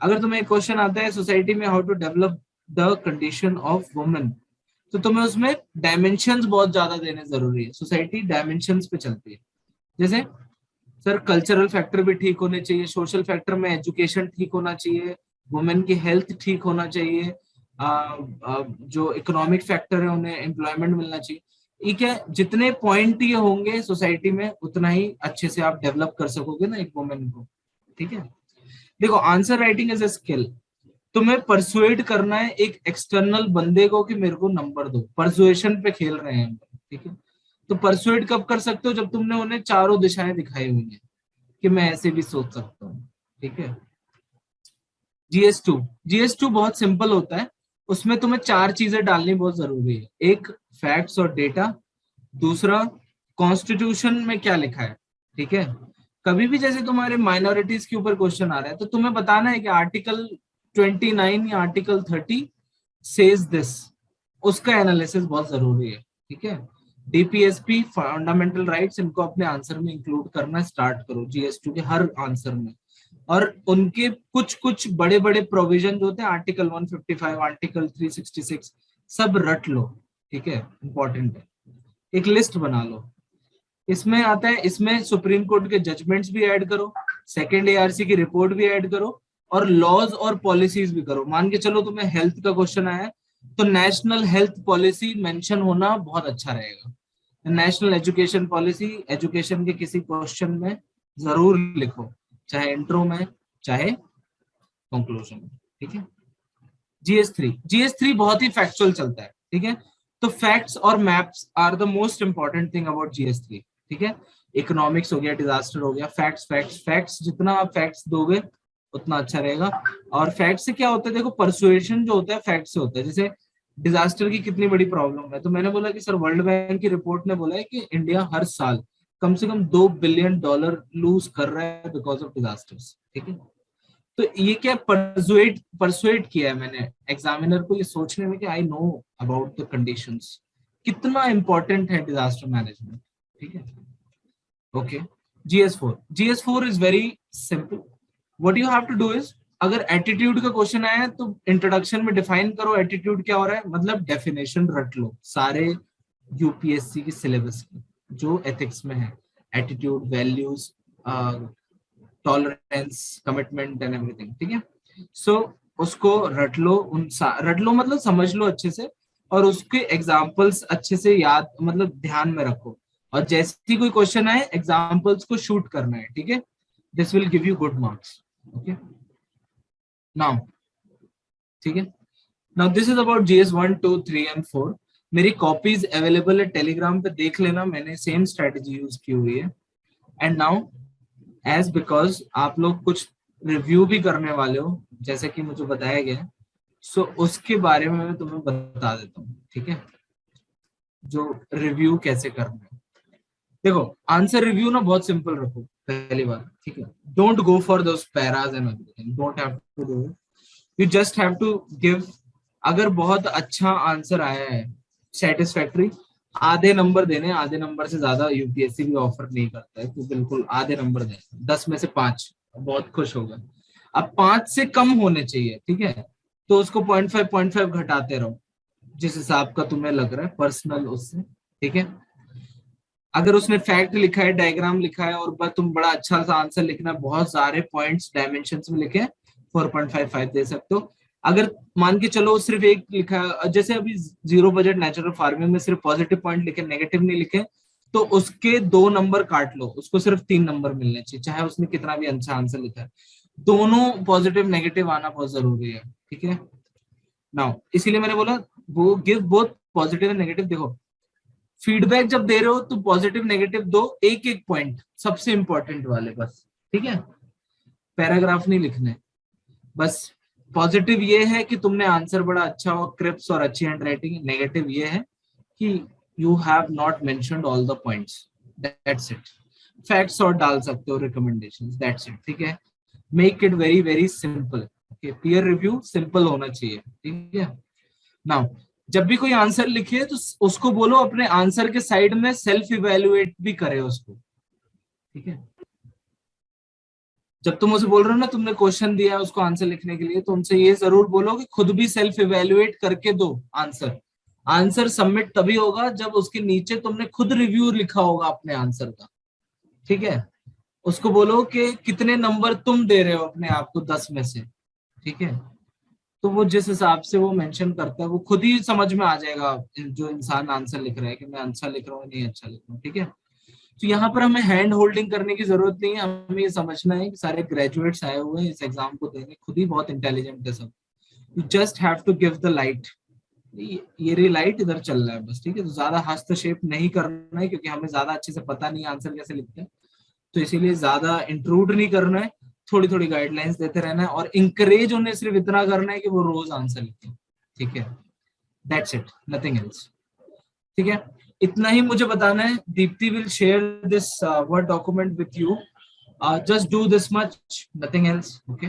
अगर तुम्हें क्वेश्चन आता है सोसाइटी में how to develop the condition of women, तो तुम्हें उसमें डायमेंशंस बहुत ज्यादा देने जरूरी है। सोसाइटी डायमेंशंस पे चलती है, जैसे सर कल्चरल फैक्टर भी ठीक होने चाहिए, सोशल फैक्टर में एजुकेशन ठीक होना चाहिए, वुमेन की हेल्थ ठीक होना चाहिए, जो इकोनॉमिक फैक्टर है उन्हें एम्प्लॉयमेंट मिलना चाहिए। ठीक है, जितने पॉइंट ये होंगे सोसाइटी में उतना ही अच्छे से आप डेवलप कर सकोगे ना एक वुमेन को, ठीक है। देखो, answer writing is a skill. तुम्हें परसुएड करना है एक एक्सटर्नल बंदे को कि मेरे को नंबर दो, परसुएशन पे खेल रहे हैं, ठीक है। तो परसुएड कब कर सकते हो, जब तुमने उन्हें चारों दिशाएं दिखाई हुई हैं कि मैं ऐसे भी सोच सकता हूँ, ठीक है। GS2 बहुत सिंपल होता है, उसमें तुम्हें चार चीजें डालनी बहुत जरूरी है। एक, फैक्ट्स और डेटा, दूसरा कॉन्स्टिट्यूशन में क्या लिखा है, ठीक है। कभी भी जैसे तुम्हारे माइनॉरिटीज के ऊपर क्वेश्चन आ रहा है तो तुम्हें बताना है कि आर्टिकल 29 या आर्टिकल 30 सेज दिस, उसका एनालिसिस बहुत जरूरी है, ठीक है। DPSP, फंडामेंटल राइट्स, इनको अपने आंसर में इंक्लूड करना स्टार्ट करो GS2 के हर आंसर में। और उनके कुछ कुछ बड़े बड़े प्रोविजन होते हैं, आर्टिकल 155, आर्टिकल 366, सब रट लो, ठीक है, इंपॉर्टेंट है। एक लिस्ट बना लो, इसमें आता है, इसमें सुप्रीम कोर्ट के जजमेंट्स भी ऐड करो, सेकंड ARC की रिपोर्ट भी ऐड करो, और लॉज और पॉलिसीज भी करो। मान के चलो तुम्हें हेल्थ का क्वेश्चन आया है तो नेशनल हेल्थ पॉलिसी मेंशन होना बहुत अच्छा रहेगा। नेशनल एजुकेशन पॉलिसी, एजुकेशन के किसी क्वेश्चन में जरूर लिखो, चाहे इंट्रो में चाहे कंक्लूजन में, ठीक है। GS3 बहुत ही फैक्चुअल चलता है, ठीक है। तो फैक्ट्स और maps are the most important thing about GS3, ठीक है। इकोनॉमिक्स हो गया, डिजास्टर हो गया, फैक्ट्स फैक्ट्स फैक्ट्स, जितना आप फैक्ट्स दोगे उतना अच्छा रहेगा। और फैक्ट से क्या होता है, देखो परसुएशन जो होता है फैक्ट से होता है। जैसे डिजास्टर की कितनी बड़ी प्रॉब्लम है, तो मैंने बोला कि सर वर्ल्ड बैंक की रिपोर्ट ने बोला है कि इंडिया हर साल कम से कम $2 बिलियन लूज कर रहा है बिकॉज ऑफ डिजास्टर्स, ठीक है। तो ये क्या परसुएट किया है मैंने एग्जामिनर को ये सोचने में कि I know about the conditions, कितना इंपॉर्टेंट है डिजास्टर मैनेजमेंट, ठीक है। Okay, GS4 is very simple. What you have to do is, अगर एटीट्यूड का क्वेश्चन आया है तो इंट्रोडक्शन में डिफाइन करो एटीट्यूड क्या हो रहा है, मतलब डेफिनेशन रट लो सारे यूपीएससी की सिलेबस की जो एथिक्स में है, attitude, values, tolerance, commitment and everything, ठीक है। सो उसको रट लो, रट लो मतलब समझ लो अच्छे से, और उसके एग्जाम्पल्स अच्छे से याद मतलब ध्यान में रखो, और जैसे ही कोई क्वेश्चन आए एग्जाम्पल्स को शूट करना है, ठीक है। This will give you good marks, okay. Now ठीक है, now this is about GS 1, 2, 3 and 4। मेरी कॉपीज अवेलेबल है टेलीग्राम पे, देख लेना, मैंने सेम स्ट्रेटेजी यूज की हुई है। एंड नाउ एज बिकॉज आप लोग कुछ रिव्यू भी करने वाले हो जैसे कि मुझे बताया गया, सो उसके बारे में मैं तुम्हें बता देता हूँ, ठीक है। जो रिव्यू कैसे करना है, देखो आंसर रिव्यू ना बहुत सिंपल रखो पहली बार, ठीक है। Don't go for those paras and everything, don't have to do it, you just have to give. अगर बहुत अच्छा आंसर आया है सेटिस्फैक्टरी, आधे नंबर देने, आधे नंबर से ज्यादा यूपीएससी भी ऑफर नहीं करता है, तो बिल्कुल आधे नंबर दें, 10 में से 5, बहुत खुश होगा। अब 5 से कम होने चाहिए, ठीक है, तो उसको 0.5 घटाते रहो जिस हिसाब का तुम्हें लग रहा है पर्सनल उससे, ठीक है। अगर उसने फैक्ट लिखा है, डायग्राम लिखा है, और बस तुम बड़ा अच्छा सा आंसर लिखना है, बहुत सारे पॉइंट्स डायमेंशंस में लिखे, 4.55 दे सकते हो। अगर मान के चलो सिर्फ एक लिखा है, जैसे अभी जीरो बजट नेचुरल फार्मिंग में सिर्फ पॉजिटिव पॉइंट लिखे, नेगेटिव नहीं लिखे, तो उसके 2 नंबर काट लो, उसको सिर्फ 3 नंबर मिलने चाहिए, चाहे उसने कितना भी अच्छा आंसर लिखा है। दोनों पॉजिटिव नेगेटिव आना बहुत जरूरी है, ठीक है। नाउ इसीलिए मैंने बोला वो give both positive and negative. देखो फीडबैक जब दे रहे हो तो पॉजिटिव नेगेटिव दो, एक एक पॉइंट सबसे इंपॉर्टेंट वाले बस, ठीक है। पैराग्राफ नहीं लिखने, बस पॉजिटिव ये है कि तुमने आंसर बड़ा अच्छा हो, क्रिप्स और अच्छी हैंड राइटिंग। नेगेटिव ये है कि you have not mentioned all the points, that's it. Facts और डाल सकते हो, रिकमेंडेशंस, दैट्स इट, ठीक है। Make it very very simple, okay. Peer review simple होना चाहिए, ठीक है। नाउ जब भी कोई आंसर लिखे तो उसको बोलो अपने आंसर के साइड में सेल्फ इवेल्युएट भी करे उसको, ठीक है। जब तुम उसे बोल रहे हो ना, तुमने क्वेश्चन दिया है उसको आंसर लिखने के लिए, तो उनसे ये जरूर बोलो कि खुद भी सेल्फ इवेल्युएट करके दो आंसर। आंसर सबमिट तभी होगा जब उसके नीचे तुमने खुद रिव्यू लिखा होगा अपने आंसर का, ठीक है। उसको बोलो कि कितने नंबर तुम दे रहे हो अपने आप को 10 में से, ठीक है। तो वो जिस हिसाब से वो मेंशन करता है वो खुद ही समझ में आ जाएगा जो इंसान आंसर लिख रहा है कि मैं अच्छा लिख रहा हूँ नहीं अच्छा लिख रहा हूँ, ठीक है। तो यहाँ पर हमें हैंड होल्डिंग करने की जरूरत नहीं है, हमें ये समझना है कि सारे ग्रेजुएट्स आए हुए हैं इस एग्जाम को देने, खुद ही बहुत इंटेलिजेंट है सब। You just have to give the light, ये रे लाइट इधर चल रहा है बस, ठीक है। तो ज्यादा हस्तक्षेप नहीं करना है क्योंकि हमें ज्यादा अच्छे से पता नहीं आंसर कैसे लिखते हैं, तो इसीलिए ज्यादा इंट्रूड नहीं करना है, थोड़ी थोड़ी गाइडलाइंस देते रहना है, और इंकरेज उन्हें सिर्फ इतना करना है कि वो रोज आंसर लिखें, ठीक है। दैट्स इट, नथिंग एल्स, ठीक है। इतना ही मुझे बताना है। Deepti will share this word document with you, just do this much, nothing else, okay.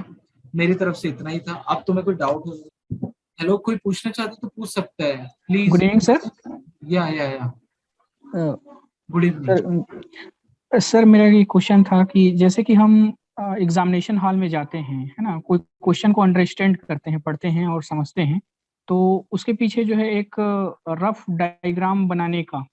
मेरी तरफ से इतना ही था। अब तुम्हें कोई डाउट हो, हेलो, कोई पूछना चाहते तो पूछ सकता है प्लीज। Good evening sir. या गुड इवनिंग सर। मेरा ये क्वेश्चन था कि जैसे कि हम एग्जामिनेशन हॉल में जाते हैं, है ना, कोई क्वेश्चन को अंडरस्टैंड करते हैं, पढ़ते हैं और समझते हैं, तो उसके पीछे जो है एक रफ डायग्राम बनाने का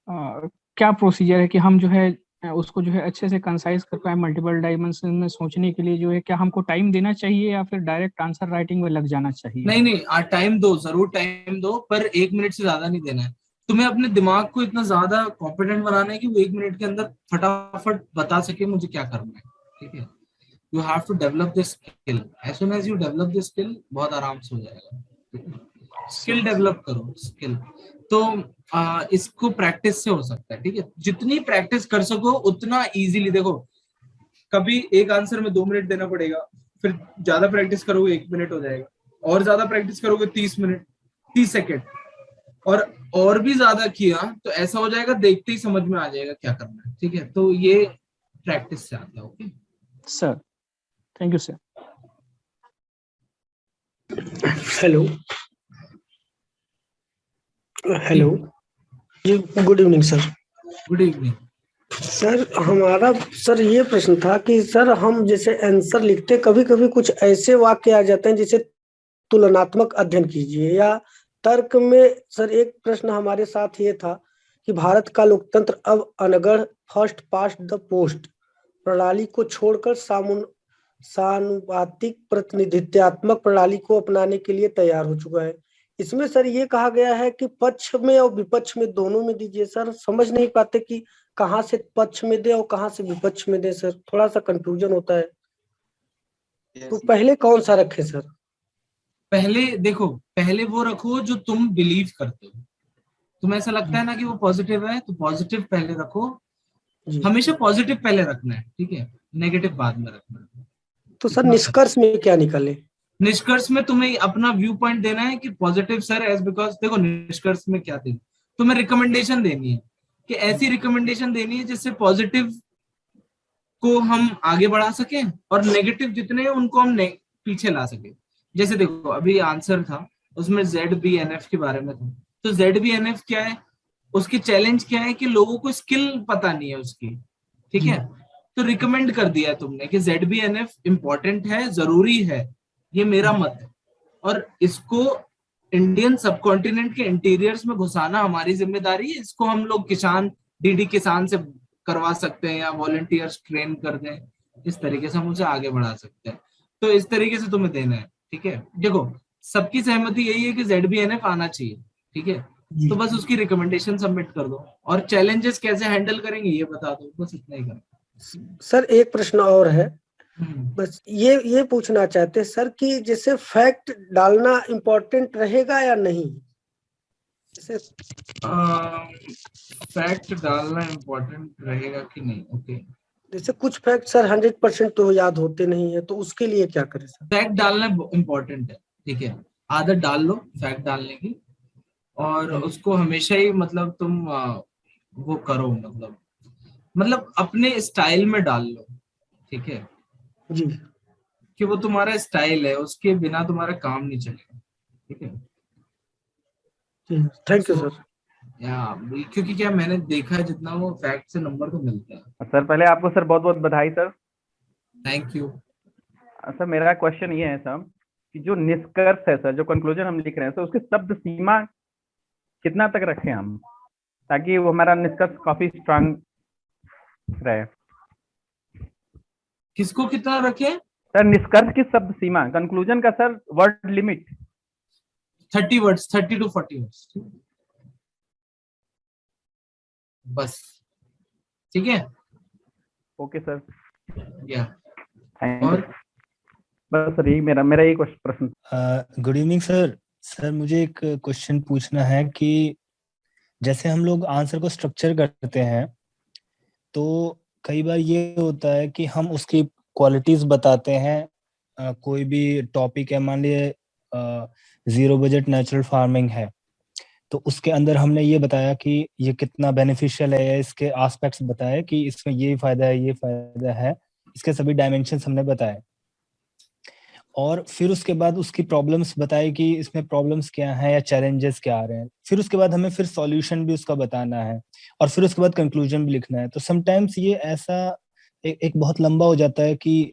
क्या प्रोसीजर है कि हम जो है उसको जो है अच्छे से कंसाइज कर पाए मल्टीपल डायमेंशन में सोचने के लिए जो है क्या हमको टाइम देना चाहिए या फिर डायरेक्ट आंसर राइटिंग में लग जाना चाहिए? नहीं नहीं, टाइम दो, जरूर टाइम दो, पर 1 मिनट से ज्यादा नहीं देना है। तुम्हें अपने दिमाग को इतना ज्यादा कॉम्पिटेंट बनाना है कि वो 1 मिनट के अंदर फटाफट बता सके मुझे क्या करना है, ठीक है। You have to develop this skill, as soon as you develop this skill बहुत आराम से हो जाएगा। स्किल डेवलप करो, स्किल। तो इसको प्रैक्टिस से हो सकता है, ठीक है। जितनी प्रैक्टिस कर सको उतना इजीली। देखो, कभी एक आंसर में 2 मिनट देना पड़ेगा, फिर ज्यादा प्रैक्टिस करोगे 1 मिनट हो जाएगा, और ज्यादा प्रैक्टिस करोगे 30 मिनट, 30 सेकेंड, और भी ज्यादा किया तो ऐसा हो जाएगा, देखते ही समझ में आ जाएगा क्या करना है, ठीक है। तो ये प्रैक्टिस से आता है। Okay sir, thank you sir. Hello hello जी, good evening sir. Good evening sir, हमारा सर ये प्रश्न था कि सर हम जैसे आंसर लिखते कभी कभी कुछ ऐसे वाक्य आ जाते हैं जैसे तुलनात्मक अध्ययन कीजिए या तर्क में। सर एक प्रश्न हमारे साथ ये था कि भारत का लोकतंत्र अब अनगढ़ फर्स्ट पास्ट द पोस्ट प्रणाली को छोड़कर सानुपातिक प्रतिनिधित्वात्मक प्रणाली को अपनाने के लिए तैयार हो चुका है। इसमें सर ये कहा गया है कि पक्ष में और विपक्ष में दोनों में दीजिए। सर समझ नहीं पाते कि कहाँ से पक्ष में दे और कहाँ से विपक्ष में दे। सर थोड़ा सा कंफ्यूजन होता है। तो पहले कौन सा रखे सर? पहले देखो, पहले वो रखो जो तुम बिलीव करते हो। तुम्हें ऐसा लगता है ना कि वो पॉजिटिव है, तो पॉजिटिव पहले रखो। हमेशा पॉजिटिव पहले रखना है, ठीक है, नेगेटिव बाद में रखना है। तो सर निष्कर्ष में क्या निकले? निष्कर्ष में तुम्हें अपना व्यू पॉइंट देना है कि पॉजिटिव सर एज बिकॉज। देखो, निष्कर्ष में क्या देना, तुम्हें रिकमेंडेशन देनी है कि ऐसी रिकमेंडेशन देनी है जिससे पॉजिटिव को हम आगे बढ़ा सके और नेगेटिव जितने हैं उनको हम पीछे ला सके। जैसे देखो, अभी आंसर था उसमें ZBNF के बारे में था। तो ZBNF क्या है, उसकी चैलेंज क्या है कि लोगों को स्किल पता नहीं है उसकी, ठीक है। तो रिकमेंड कर दिया तुमने कि ZBNF इंपॉर्टेंट है, जरूरी है, ये मेरा मत है, और इसको इंडियन सबकॉन्टिनेंट के इंटीरियर्स में घुसाना हमारी जिम्मेदारी है। इसको हम लोग किसान, DD किसान से करवा सकते हैं या वॉलंटियर्स ट्रेन कर दें, इस तरीके से हम उसे आगे बढ़ा सकते हैं। तो इस तरीके से तुम्हें देना है, ठीक है। देखो, सबकी सहमति यही है कि ZBNF आना चाहिए, ठीक है। तो बस उसकी रिकमेंडेशन सबमिट कर दो और चैलेंजेस कैसे हैंडल करेंगे ये बता दो, बस इतना ही करना। सर एक प्रश्न और है, बस ये पूछना चाहते हैं सर कि जैसे फैक्ट डालना इम्पोर्टेंट रहेगा या नहीं? जैसे फैक्ट डालना इम्पोर्टेंट रहेगा कि नहीं? ओके, जैसे कुछ फैक्ट सर 100% तो याद होते नहीं है, तो उसके लिए क्या करें सर? फैक्ट डालना इम्पोर्टेंट है, ठीक है। आदत डाल लो फैक्ट डालने की, और उसको हमेशा ही मतलब तुम वो करो, मतलब अपने स्टाइल में डाल लो, ठीक है जी, कि वो तुम्हारा स्टाइल है, उसके बिना तुम्हारा काम नहीं चलेगा, ठीक है। Thank you sir. क्योंकि क्या मैंने देखा है, जितना वो फैक्ट से नंबर तो मिलता है। सर पहले आपको सर बहुत बहुत बधाई सर। Thank you sir. मेरा क्वेश्चन ये है सर कि जो निष्कर्ष है सर, जो कंक्लूजन हम लिख रहे हैं सर, उसकी शब्द सीमा कितना तक रखें हम, ताकि वो हमारा निष्कर्ष काफी स्ट्रांग रहे? किसको कितना रखें सर? निष्कर्ष की शब्द सीमा, कंक्लूजन का sir word limit 30 words, 30 to 40 words, बस, ठीक है। Okay sir. या और बस सर यही मेरा एक प्रश्न। Good evening sir. सर मुझे एक क्वेश्चन पूछना है कि जैसे हम लोग आंसर को स्ट्रक्चर करते हैं तो कई बार ये होता है कि हम उसकी क्वालिटीज बताते हैं। कोई भी टॉपिक है, मान लिए 0 बजट नेचुरल फार्मिंग है, तो उसके अंदर हमने ये बताया कि ये कितना बेनिफिशियल है, इसके एस्पेक्ट्स बताए कि इसमें ये फायदा है, ये फायदा है, इसके सभी डायमेंशंस हमने बताए, और फिर उसके बाद उसकी प्रॉब्लम्स बताई कि इसमें प्रॉब्लम्स क्या हैं या चैलेंजेस क्या आ रहे हैं। फिर उसके बाद हमें फिर सॉल्यूशन भी उसका बताना है, और फिर उसके बाद कंक्लूजन भी लिखना है। तो समटाइम्स ये ऐसा एक बहुत लंबा हो जाता है कि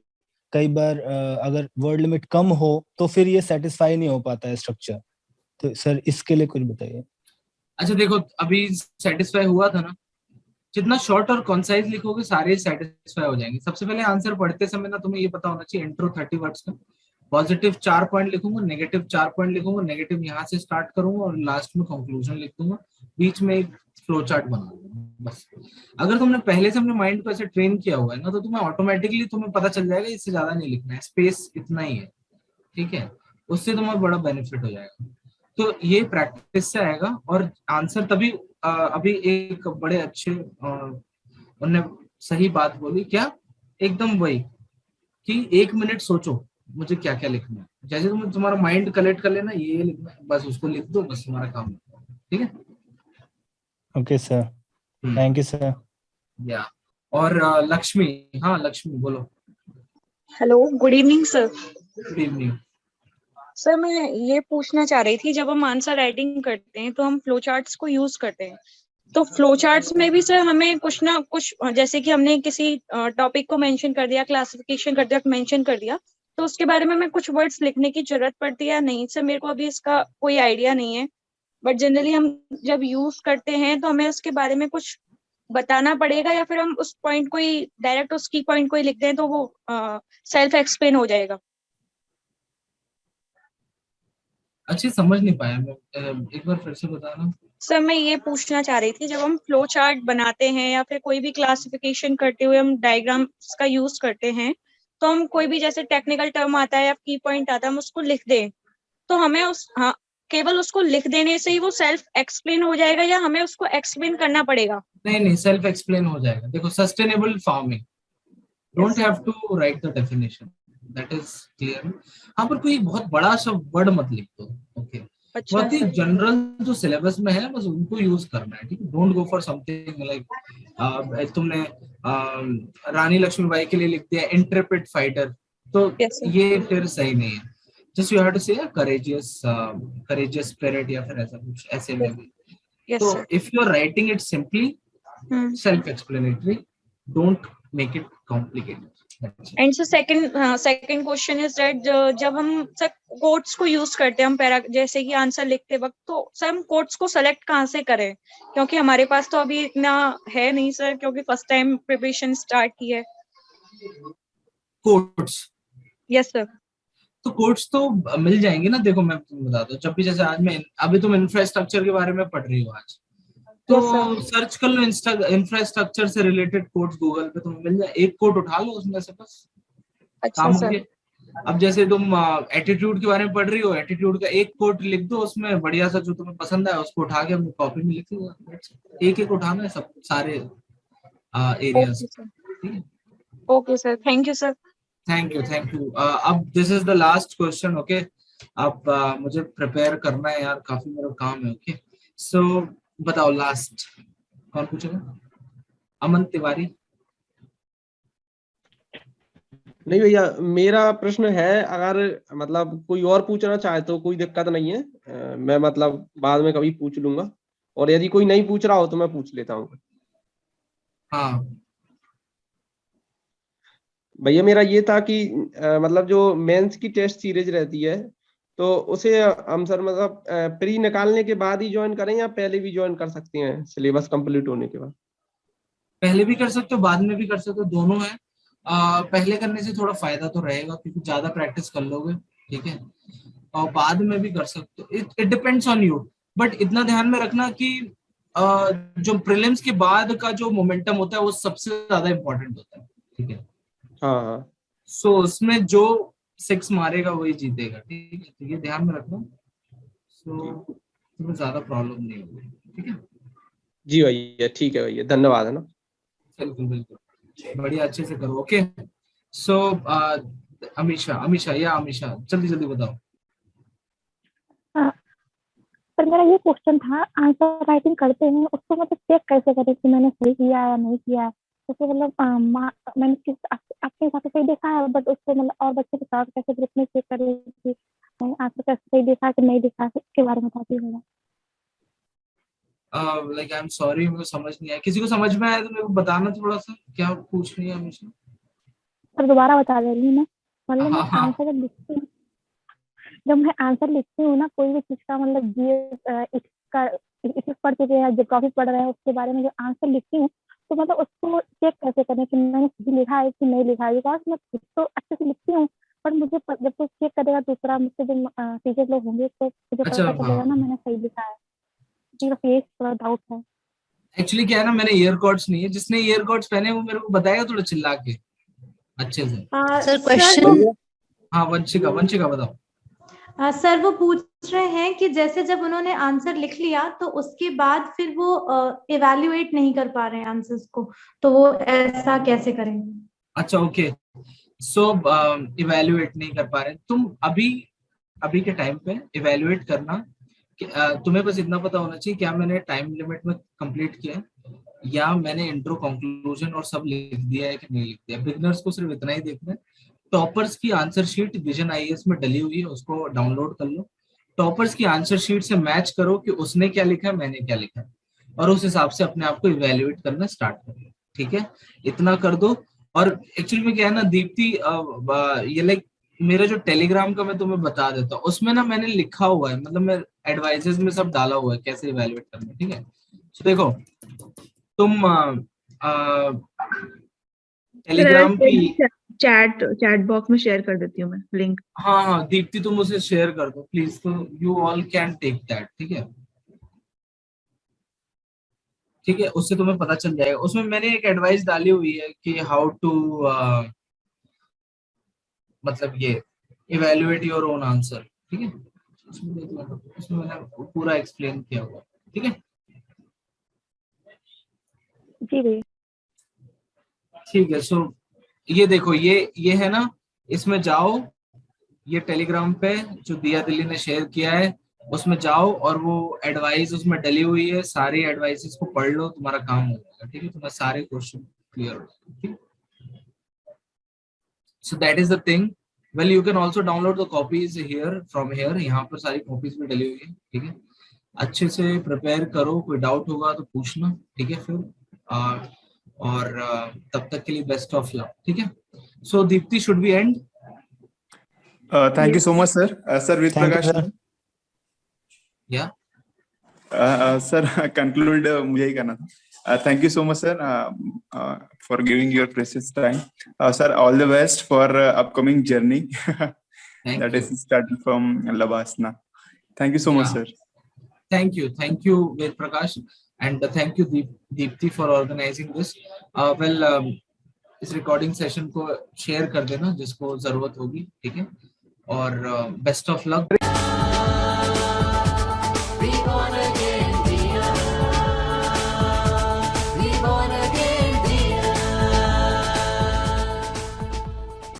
कई बार अगर वर्ड लिमिट कम हो तो फिर ये सेटिस्फाई नहीं हो पाता है स्ट्रक्चर। तो सर इसके लिए कुछ बताइए। अच्छा देखो, अभी सेटिस्फाई हुआ था ना, जितना शॉर्ट और कॉन्साइज लिखोगे सारे सेटिस्फाई हो जाएंगे। सबसे पहले आंसर पढ़ते समय ना तुम्हें ये पता होना चाहिए इंट्रो 30 वर्ड्स का, पॉजिटिव 4 पॉइंट लिखूंगा, नेगेटिव 4 पॉइंट लिखूंगा, नेगेटिव यहाँ से स्टार्ट करूंगा और लास्ट में कंक्लूजन लिख दूंगा, बीच में एक फ्लो चार्ट बना दूंगा बस। अगर तुमने पहले से अपने माइंड को ऐसे ट्रेन किया हुआ है ना, तो तुम्हें ऑटोमेटिकली तुम्हें पता चल जाएगा इससे ज्यादा नहीं लिखना है, स्पेस इतना ही है, ठीक है। उससे तुम्हें बड़ा बेनिफिट हो जाएगा। तो ये प्रैक्टिस से आएगा। और आंसर तभी अभी एक बड़े अच्छे उन्होंने सही बात बोली, क्या एकदम वही कि 1 मिनट सोचो मुझे क्या क्या लिखना है, जैसे तुम तुम्हारा माइंड कलेक्ट कर लेना ये लिखना है, बस उसको लिख दो, बस तुम्हारा काम है, ठीक है। Okay sir, thank you sir. या और लक्ष्मी, हाँ लक्ष्मी बोलो। Hello, good evening sir. Good evening sir, मैं ये पूछना चाह रही थी, जब हम आंसर राइटिंग करते हैं तो हम फ्लो चार्ट्स को यूज करते हैं, तो फ्लो चार्ट्स में भी सर हमें कुछ ना कुछ, जैसे कि हमने किसी टॉपिक को मेंशन कर दिया, क्लासिफिकेशन कर दिया, मेंशन कर दिया, तो उसके बारे में हमें कुछ वर्ड्स लिखने की जरूरत पड़ती है या नहीं? सर मेरे को अभी इसका कोई आइडिया नहीं है, बट जनरली हम जब यूज करते हैं तो हमें उसके बारे में कुछ बताना पड़ेगा, या फिर हम उस पॉइंट को ही डायरेक्ट उस की पॉइंट को ही लिख दें तो वो सेल्फ एक्सप्लेन हो जाएगा? अच्छी समझ नहीं पाया मैं, एक बार फिर से बताना। सर मैं ये पूछना चाह रही थी, जब हम फ्लो चार्ट बनाते हैं या फिर कोई भी क्लासिफिकेशन करते हुए हम डायग्राम्स का यूज करते हैं, तो हम कोई भी जैसे टेक्निकल टर्म आता है या की पॉइंट आता है हम उसको लिख दें, तो हमें केवल उसको लिख देने से ही वो सेल्फ एक्सप्लेन हो जाएगा या हमें उसको एक्सप्लेन करना पड़ेगा? नहीं नहीं, सेल्फ एक्सप्लेन हो जाएगा। देखो, sustainable farming, don't have to write the definition, that is clear. हाँ, पर कोई बहुत बड़ा सा वर्ड मत लिख दो, ओके। बहुत ही जनरल जो सिलेबस में है बस उनको यूज करना है, ठीक है। Don't go for something like तुमने रानी लक्ष्मीबाई के लिए लिख दिया इंट्रेपिड फाइटर, तो ये फिर सही नहीं है। Just you have to say courageous spirit या फिर ऐसा कुछ, ऐसे में भी। तो if you are writing it simply self explanatory, don't make it complicated. And sir second question is that, जब हम सर कोट्स को यूज करते हैं, हम जैसे कि आंसर लिखते वक्त, तो सर हम कोट्स को सेलेक्ट कहाँ से करें? क्योंकि हमारे पास तो अभी इतना है नहीं सर, क्योंकि फर्स्ट टाइम प्रिपरेशन स्टार्ट की है। कोट्स? Yes sir. तो कोट्स तो मिल जाएंगे ना। देखो मैं तुम्हें बताता हूँ, जब भी जैसे आज मैं अभी तुम इंफ्रास्ट्रक्चर के बारे में पढ़ रही हो आज, तो सर्च कर लो इंफ्रास्ट्रक्चर से रिलेटेड कोड्स गूगल पे, तुम्हें मिल जाए। एक कोड उठा लो उसमें से, बस काम हो गया। अब जैसे तुम एटीट्यूड के बारे में पढ़ रही हो, एटीट्यूड का एक कोड लिख दो, उसमें बढ़िया सा जो तुम्हें पसंद है उसको उठा के अपनी कॉपी में लिख लो। एक एक उठाना है सब सारे areas. Okay sir, thank you sir. Thank you. अब this is the last question, okay. अब मुझे प्रिपेयर करना है यार, काफी मेरा काम है, ओके। सो बताओ लास्ट कौन पूछेगा? अमन तिवारी। नहीं भैया, मेरा प्रश्न है, अगर मतलब कोई और पूछना चाहे तो कोई दिक्कत नहीं है, मैं मतलब बाद में कभी पूछ लूंगा, और यदि कोई नहीं पूछ रहा हो तो मैं पूछ लेता हूँ। हाँ भैया, मेरा ये था कि मतलब जो मेंस की टेस्ट सीरीज रहती है, तो उसे हम सर मतलब प्री निकालने के बाद ही ज्वाइन करें या पहले भी ज्वाइन कर सकते हैं सिलेबस कंप्लीट होने के बाद? पहले भी कर सकते हो, बाद में भी कर सकते हो, दोनों है। पहले करने से थोड़ा फायदा तो रहेगा क्योंकि ज्यादा प्रैक्टिस कर लोगे, ठीक है। और बाद में भी कर सकते हो, it depends on you. But इतना ध्यान में रखना कि जो प्रीलिम्स के बाद का जो मोमेंटम होता है वो सबसे ज्यादा इम्पोर्टेंट होता है, ठीक है। हाँ। सो उसमें जो 6 मारेगा वही जीतेगा, ठीक है। तो ये ध्यान में रखना, सो तुम्हें ज्यादा प्रॉब्लम नहीं होगी, ठीक है। जी भैया, ठीक है भैया, धन्यवाद, है ना। बिल्कुल बढ़िया, अच्छे से करो, ओके। सो अमीशा जल्दी बताओ। पर मेरा ये क्वेश्चन था, आंसर राइटिंग करते हैं उसको मतलब चेक कैसे करें कि मैंने सही किया या नहीं किया? जैसे मतलब मैंने अपने हिसाब से सही देखा है, बट उसको मतलब और बच्चे के साथ कैसे ग्रुप में चेक करें कि मैंने आंसर कैसे सही देखा कि नहीं देखा, इसके बारे में बताती हूँ। लाइक आई एम सॉरी, मुझे समझ नहीं आया। किसी को समझ में आया तो मेरे को बताना थोड़ा सा, क्या पूछ रही है हमेशा? पर दोबारा बता दे रही हूँ मैं, मतलब मैं आंसर जब मैं आंसर लिखती हूँ ना, कोई भी चीज का मतलब जीएस इसका इतिहास पढ़ चुके हैं, ज्योग्राफी पढ़ रहे हैं, उसके बारे में जो आंसर लिखती हूँ तो मतलब उसको चेक कैसे करें कि मैंने सही लिखा है कि नहीं लिखा है? बिकॉज मैं खुद तो अच्छे से लिखती हूँ, पर मुझे जब तो चेक करेगा दूसरा मुझसे जो टीचर लोग होंगे तो मुझे अच्छा, पता चलेगा ना मैंने सही लिखा है। जी बस ये थोड़ा डाउट है। एक्चुअली क्या है ना, मैंने ईयरकॉर्ड्स नहीं है, जिसने ईयरकॉर्ड्स पहने वो मेरे को बताएगा थोड़ा चिल्ला के अच्छे से। सर क्वेश्चन, हाँ वंशिका, वंशिका बताओ। सर वो पूछ रहे हैं कि जैसे जब उन्होंने आंसर लिख लिया तो उसके बाद फिर वो इवैल्यूएट नहीं कर पा रहे हैं आंसर्स को, तो वो ऐसा कैसे करेंगे? अच्छा ओके, सो इवैल्यूएट नहीं कर पा रहे तुम अभी के टाइम पे इवैल्यूएट करना कि तुम्हें बस इतना पता होना चाहिए क्या मैंने टाइम लिमिट में कंप्लीट किया है या मैंने इंट्रो कंक्लूजन और सब लिख दिया है कि नहीं लिख दिया। बिगिनर्स को सिर्फ इतना ही देखना है। टॉपर्स की आंसर शीट विजन आईएएस में डली हुई है, उसको डाउनलोड कर लो। टॉपर्स की आंसर शीट से मैच करो कि उसने क्या लिखा है, मैंने क्या लिखा है, और उस हिसाब से अपने आप को इवेल्युएट करना स्टार्ट करो। ठीक है, इतना कर दो। और एक्चुअली में क्या है ना दीप्ति, ये लाइक मेरा जो टेलीग्राम का मैं तुम्हें बता देता हूँ, उसमें ना मैंने लिखा हुआ है, मतलब मैं एडवाइजेस में सब डाला हुआ है कैसे इवेल्युएट करना। ठीक है, तो देखो तुम टेलीग्राम की चैट बॉक्स में शेयर कर देती हूँ मैं लिंक। हाँ दीप्ति तुम उसे शेयर कर दो प्लीज, तो you all can take that. ठीक है, ठीक है, उससे तुम्हें पता चल जाएगा। उसमें मैंने एक एडवाइस डाली हुई है कि हाउ टू मतलब ये इवेल्युएट योर ओन आंसर। ठीक है, उसमें मैंने पूरा एक्सप्लेन किया हुआ। ठीक है, जी भैया। ठीक है, सो ये देखो ये है ना, इसमें जाओ, ये टेलीग्राम पे जो दिया दिल्ली ने शेयर किया है उसमें जाओ और वो एडवाइस उसमें डली हुई है, सारी एडवाइसेस को पढ़ लो, तुम्हारा काम हो जाएगा। ठीक है, तुम्हारे सारे क्वेश्चन क्लियर हो जाएंगे। So that is the thing. Well you can also download the copies here from here, यहाँ पर सारी कॉपीज भी डली हुई है। ठीक है, अच्छे से प्रिपेयर करो, कोई डाउट होगा तो पूछना। ठीक है, फिर और तब तक के लिए बेस्ट ऑफ लक। ठीक है, so Deepti should be end? Thank you so much, sir. Sir, with Thank you, Prakash. sir. Yeah. Sir, conclude मुझे ही करना था. Thank you so much, sir, for giving your precious time. Sir, all the best for upcoming journey. That is started from Labasna. Thank you so much, sir. Thank you, Ved Prakash, and thank you, Deepti, for organizing this. इस recording session को share कर देना जिसको जरूरत होगी। ठीक है, और बेस्ट ऑफ लक।